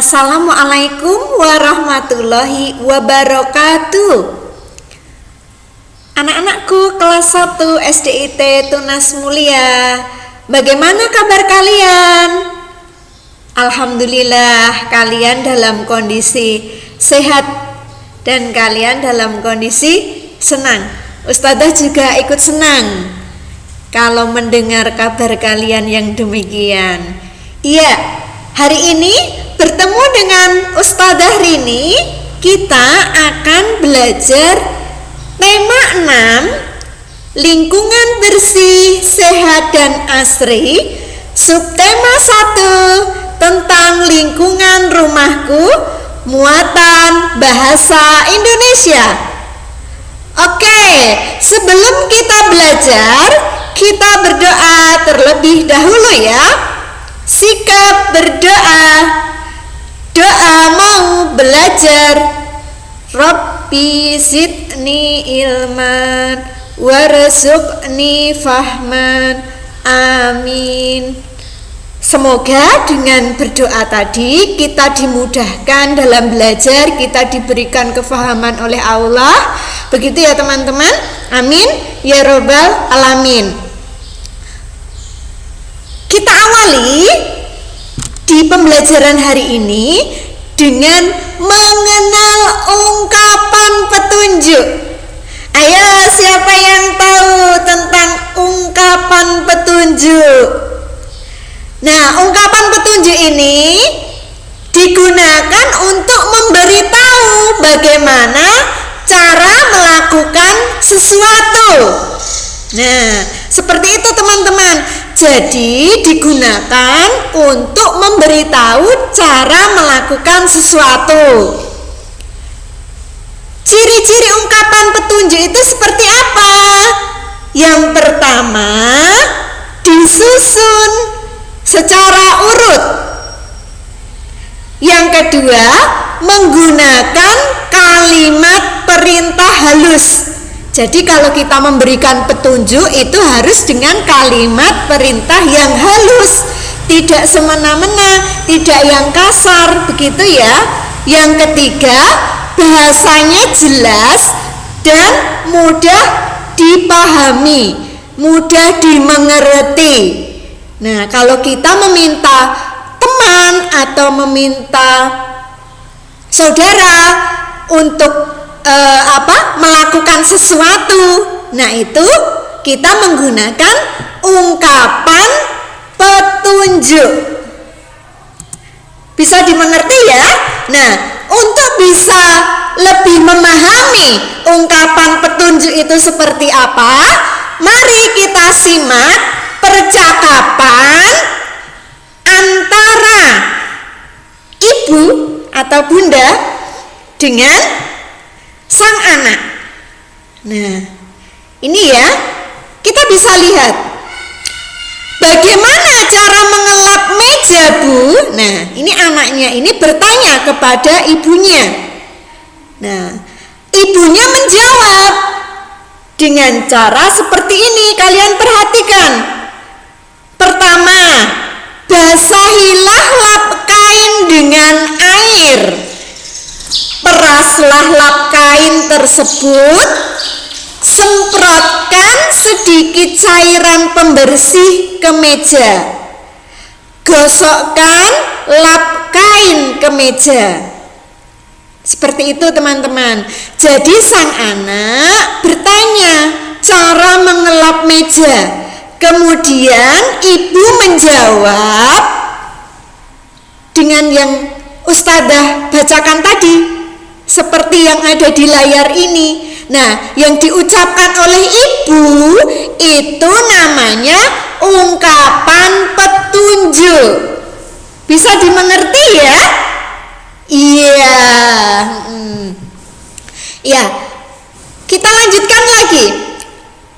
Assalamualaikum warahmatullahi wabarakatuh. Anak-anakku kelas 1 SDIT Tunas Mulia, bagaimana kabar kalian? Alhamdulillah kalian dalam kondisi sehat dan kalian dalam kondisi senang. Ustazah juga ikut senang kalau mendengar kabar kalian yang demikian. Iya, hari ini bertemu dengan Ustazah Rini, kita akan belajar tema 6, lingkungan bersih, sehat dan asri. Subtema 1, tentang lingkungan rumahku, muatan bahasa Indonesia. Oke, sebelum kita belajar, kita berdoa terlebih dahulu ya. Sikap berdoa. Doa mau belajar. Rabbi zidni ilman warzuqni fahman. Amin. Semoga dengan berdoa tadi kita dimudahkan dalam belajar, kita diberikan kefahaman oleh Allah. Begitu ya teman-teman. Amin ya robbal alamin. Kita awali di pembelajaran hari ini dengan mengenal ungkapan petunjuk. Ayo, siapa yang tahu tentang ungkapan petunjuk? Nah, ungkapan petunjuk ini digunakan untuk memberitahu bagaimana cara melakukan sesuatu. Nah, seperti itu teman-teman. Jadi digunakan untuk memberitahu cara melakukan sesuatu. Ciri-ciri ungkapan petunjuk itu seperti apa? Yang pertama, disusun secara urut. Yang kedua, menggunakan kalimat perintah halus. Jadi kalau kita memberikan petunjuk itu harus dengan kalimat perintah yang halus, tidak semena-mena, tidak yang kasar, begitu ya. Yang ketiga, bahasanya jelas dan mudah dipahami, mudah dimengerti. Nah, kalau kita meminta teman atau meminta saudara untuk melakukan sesuatu, nah itu kita menggunakan ungkapan petunjuk. Bisa dimengerti ya? Nah, untuk bisa lebih memahami ungkapan petunjuk itu seperti apa, mari kita simak percakapan antara ibu atau bunda dengan sang anak. Nah, ini ya, kita bisa lihat bagaimana cara mengelap meja, Bu. Nah, ini anaknya ini bertanya kepada ibunya. Nah, ibunya menjawab dengan cara seperti ini. Kalian perhatikan. Pertama, basahilah lap kain dengan air. Peraslah lap kain tersebut, semprotkan sedikit cairan pembersih ke meja, gosokkan lap kain ke meja. Seperti itu teman-teman. Jadi sang anak bertanya cara mengelap meja, kemudian ibu menjawab dengan yang Ustazah bacakan tadi, seperti yang ada di layar ini. Nah, yang diucapkan oleh ibu itu namanya ungkapan petunjuk. Bisa dimengerti ya? Iya. Ya, kita lanjutkan lagi.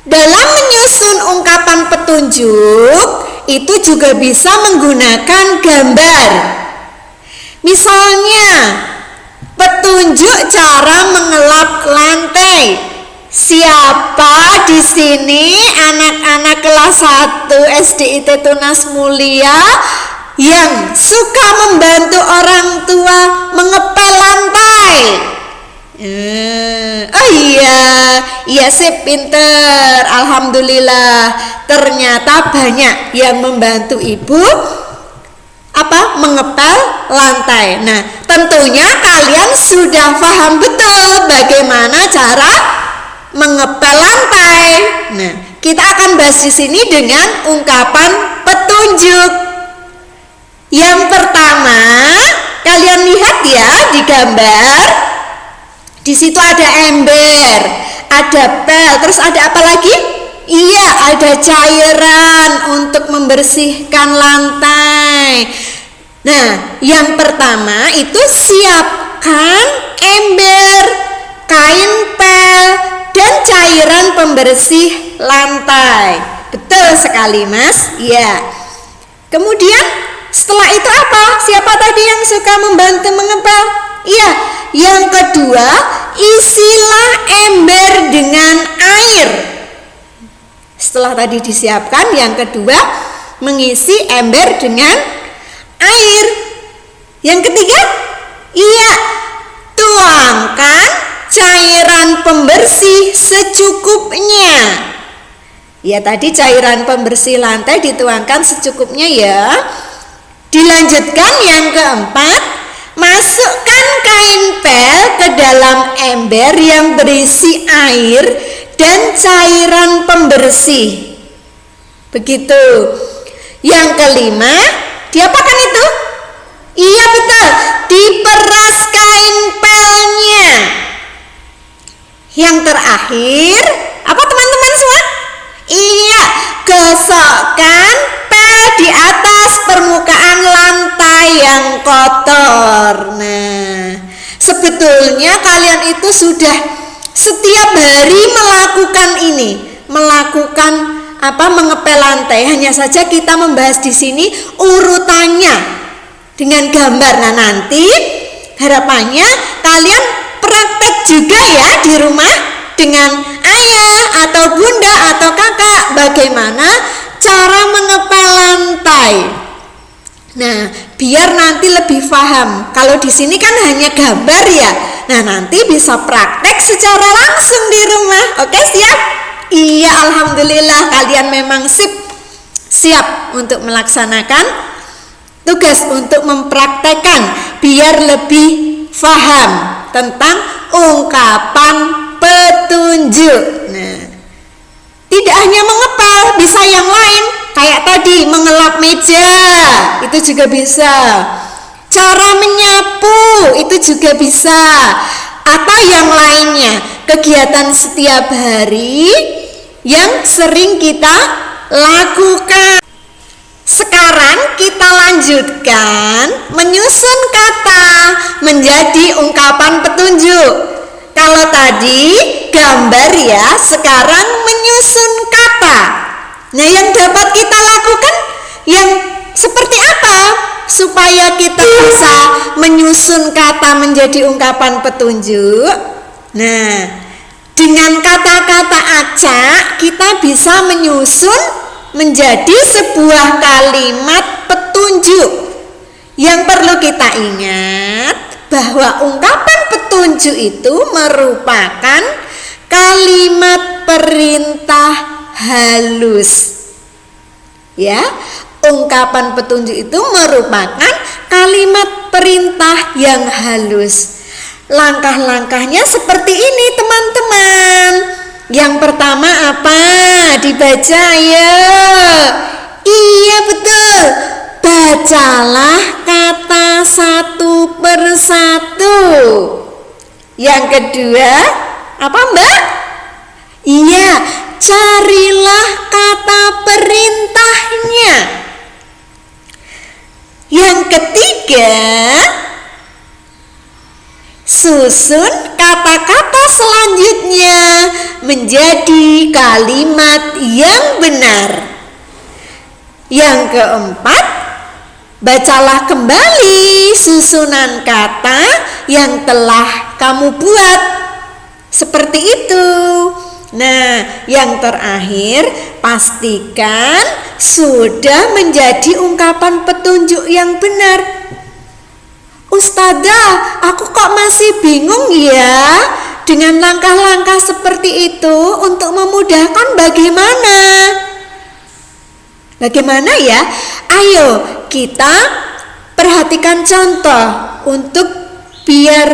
Dalam menyusun ungkapan petunjuk itu juga bisa menggunakan gambar. Misalnya, petunjuk cara mengelap lantai. Siapa di sini anak-anak kelas 1 SDIT Tunas Mulia yang suka membantu orang tua mengepel lantai? Oh iya sih, pinter, alhamdulillah. Ternyata banyak yang membantu ibu mengepel lantai. Nah, tentunya kalian sudah paham betul bagaimana cara mengepel lantai. Nah, kita akan bahas di sini dengan ungkapan petunjuk. Yang pertama, kalian lihat ya di gambar. Di situ ada ember, ada pel, terus ada apa lagi? Iya, ada cairan untuk membersihkan lantai. Nah, yang pertama itu siapkan ember, kain pel, dan cairan pembersih lantai. Betul sekali, Mas. Ya. Kemudian setelah itu apa? Siapa tadi yang suka membantu mengepel? Iya, yang kedua, isilah ember dengan air. Setelah tadi disiapkan, yang kedua, mengisi ember dengan air. Yang ketiga, iya, tuangkan cairan pembersih secukupnya. Ya, tadi cairan pembersih lantai dituangkan secukupnya ya. Dilanjutkan yang keempat, masukkan kain pel ke dalam ember yang berisi air dan cairan pembersih. Begitu. Yang kelima, diapakan itu? Iya betul, diperas kain pelnya. Yang terakhir, apa teman-teman semua? Iya, gosokkan pel di atas permukaan lantai yang kotor. Nah, sebetulnya kalian itu sudah setiap hari melakukan ini, mengepel lantai. Hanya saja kita membahas di sini urutannya dengan gambar. Nah, nanti harapannya kalian praktek juga ya di rumah dengan ayah atau bunda atau kakak bagaimana cara mengepel lantai. Nah, biar nanti lebih paham. Kalau di sini kan hanya gambar ya. Nah, nanti bisa praktek secara langsung di rumah. Oke, siap? Iya, alhamdulillah kalian memang siap untuk melaksanakan tugas untuk mempraktekkan biar lebih paham tentang ungkapan petunjuk. Nah, tidak hanya mengepel, bisa yang lain. Kayak tadi mengelap meja, itu juga bisa. Cara menyapu, itu juga bisa. Atau yang lainnya, kegiatan setiap hari yang sering kita lakukan. Sekarang kita lanjutkan menyusun kata menjadi ungkapan petunjuk. Kalau tadi gambar ya, sekarang menyusun kata. Nah, yang dapat kita lakukan yang seperti apa supaya kita bisa menyusun kata menjadi ungkapan petunjuk? Nah, dengan kata-kata acak kita bisa menyusun menjadi sebuah kalimat petunjuk. Yang perlu kita ingat bahwa ungkapan petunjuk itu merupakan kalimat perintah halus. Ya, ungkapan petunjuk itu merupakan kalimat perintah yang halus. Langkah-langkahnya seperti ini, teman-teman. Yang pertama apa? Dibaca ya. Iya betul. Bacalah kata satu persatu. Yang kedua, apa Mbak? Iya, carilah kata perintahnya. Yang ketiga, susun kata-kata selanjutnya menjadi kalimat yang benar. Yang keempat, bacalah kembali susunan kata yang telah kamu buat. Seperti itu. Nah, yang terakhir, pastikan sudah menjadi ungkapan petunjuk yang benar. Ustazah, aku kok masih bingung ya dengan langkah-langkah seperti itu untuk memudahkan bagaimana? Bagaimana ya? Ayo kita perhatikan contoh untuk biar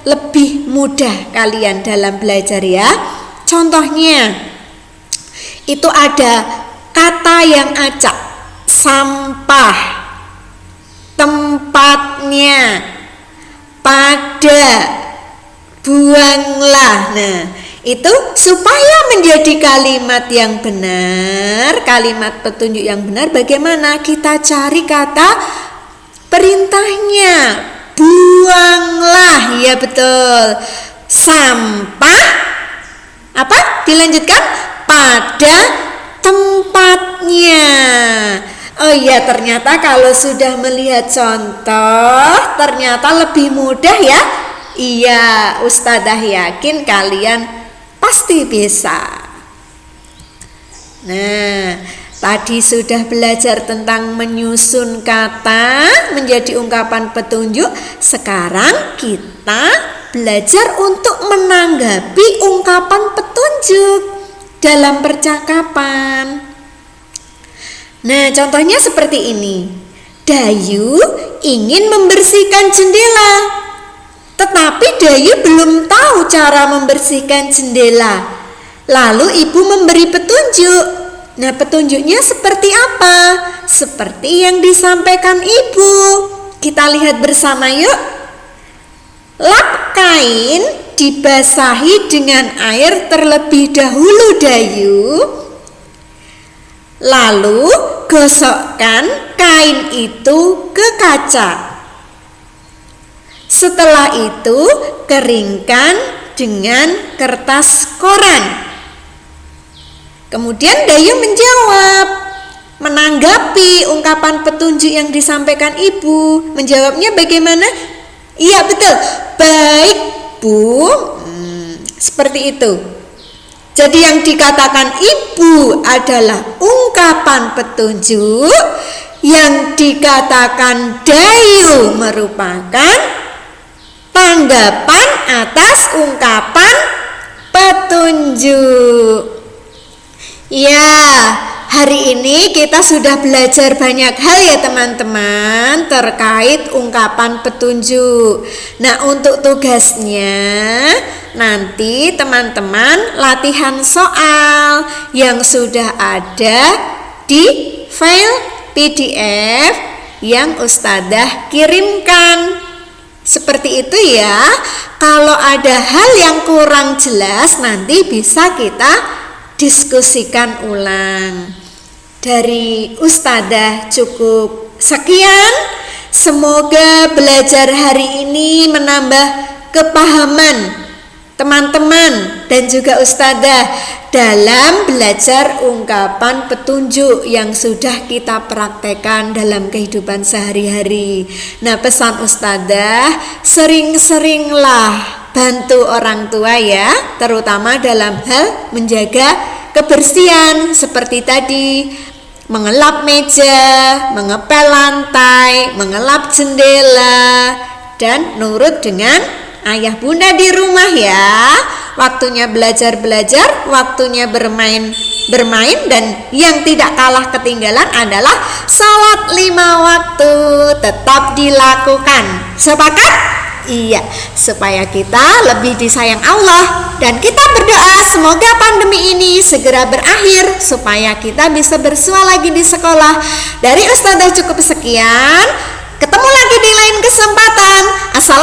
lebih mudah kalian dalam belajar ya. Contohnya, itu ada kata yang acak, sampah, tempatnya, pada, buanglah. Nah, itu supaya menjadi kalimat yang benar, kalimat petunjuk yang benar, bagaimana kita cari kata perintahnya. Buanglah, ya betul. Sampah apa? Dilanjutkan pada tempatnya. Oh iya, ternyata kalau sudah melihat contoh ternyata lebih mudah ya. Iya, Ustazah yakin kalian pasti bisa. Nah, tadi sudah belajar tentang menyusun kata menjadi ungkapan petunjuk. Sekarang kita belajar untuk menanggapi ungkapan petunjuk dalam percakapan. Nah, contohnya seperti ini. Dayu ingin membersihkan jendela, tetapi Dayu belum tahu cara membersihkan jendela. Lalu ibu memberi petunjuk. Nah, petunjuknya seperti apa? Seperti yang disampaikan ibu. Kita lihat bersama yuk. Lap kain dibasahi dengan air terlebih dahulu Dayu. Lalu gosokkan kain itu ke kaca. Setelah itu keringkan dengan kertas koran. Kemudian Dayu menjawab, menanggapi ungkapan petunjuk yang disampaikan ibu. Menjawabnya bagaimana? Iya betul, baik Bu. Seperti itu. Jadi yang dikatakan ibu adalah ungkapan petunjuk, yang dikatakan Dayu merupakan tanggapan atas ungkapan petunjuk. Ya, hari ini kita sudah belajar banyak hal ya teman-teman terkait ungkapan petunjuk. Nah, untuk tugasnya nanti teman-teman latihan soal yang sudah ada di file PDF yang Ustazah kirimkan. Seperti itu ya. Kalau ada hal yang kurang jelas nanti bisa kita diskusikan ulang. Dari Ustazah cukup sekian. Semoga belajar hari ini menambah kepahaman teman-teman dan juga Ustazah dalam belajar ungkapan petunjuk yang sudah kita praktekkan dalam kehidupan sehari-hari. Nah, pesan Ustazah, sering-seringlah bantu orang tua ya, terutama dalam hal menjaga kebersihan seperti tadi, mengelap meja, mengepel lantai, mengelap jendela, dan nurut dengan ayah bunda di rumah ya. Waktunya belajar-belajar, waktunya bermain, dan yang tidak kalah ketinggalan adalah salat 5 waktu tetap dilakukan. Sepakat? Iya, supaya kita lebih disayang Allah. Dan kita berdoa semoga pandemi ini segera berakhir supaya kita bisa bersua lagi di sekolah. Dari Ustazah cukup sekian. Ketemu lagi di lain kesempatan. Assalamualaikum